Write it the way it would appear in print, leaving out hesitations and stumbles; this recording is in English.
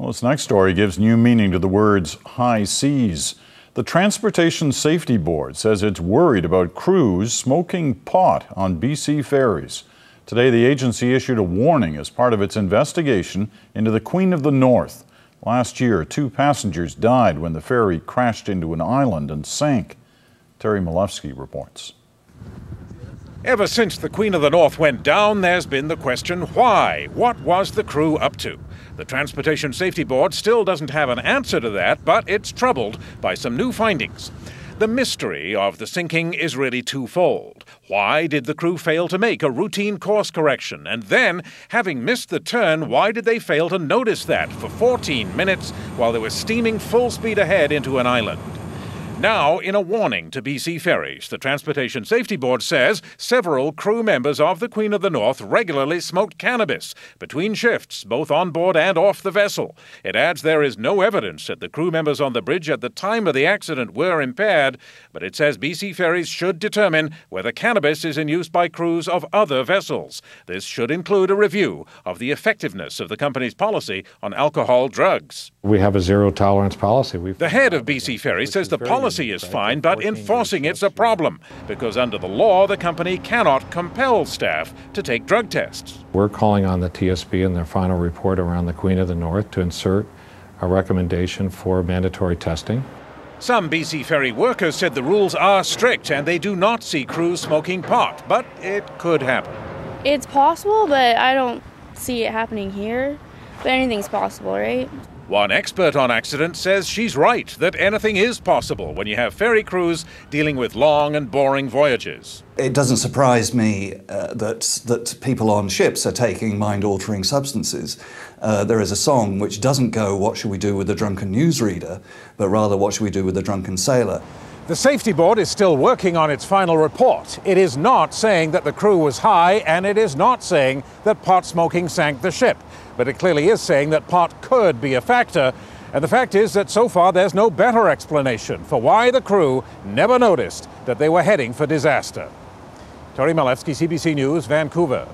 Well, this next story gives new meaning to the words high seas. The Transportation Safety Board says it's worried about crews smoking pot on BC ferries. Today, the agency issued a warning as part of its investigation into the Queen of the North. Last year, 2 passengers died when the ferry crashed into an island and sank. Terry Malevsky reports. Ever since the Queen of the North went down, there's been the question why? What was the crew up to? The Transportation Safety Board still doesn't have an answer to that, but it's troubled by some new findings. The mystery of the sinking is really twofold. Why did the crew fail to make a routine course correction? And then, having missed the turn, why did they fail to notice that for 14 minutes while they were steaming full speed ahead into an island? Now, in a warning to BC Ferries, the Transportation Safety Board says several crew members of the Queen of the North regularly smoked cannabis between shifts, both on board and off the vessel. It adds there is no evidence that the crew members on the bridge at the time of the accident were impaired, but it says BC Ferries should determine whether cannabis is in use by crews of other vessels. This should include a review of the effectiveness of the company's policy on alcohol drugs. We have a zero-tolerance policy. The head of BC Ferries says the policy is fine, but enforcing it's a problem, because under the law, the company cannot compel staff to take drug tests. We're calling on the TSB in their final report around the Queen of the North to insert a recommendation for mandatory testing. Some BC Ferry workers said the rules are strict and they do not see crews smoking pot, but it could happen. It's possible, but I don't see it happening here. But anything's possible, right? One expert on accidents says she's right, that anything is possible when you have ferry crews dealing with long and boring voyages. It doesn't surprise me that people on ships are taking mind-altering substances. There is a song which doesn't go, "What should we do with the drunken newsreader?" but rather, "What should we do with the drunken sailor?" The Safety Board is still working on its final report. It is not saying that the crew was high, and it is not saying that pot smoking sank the ship. But it clearly is saying that pot could be a factor. And the fact is that so far there's no better explanation for why the crew never noticed that they were heading for disaster. Terry Malevsky, CBC News, Vancouver.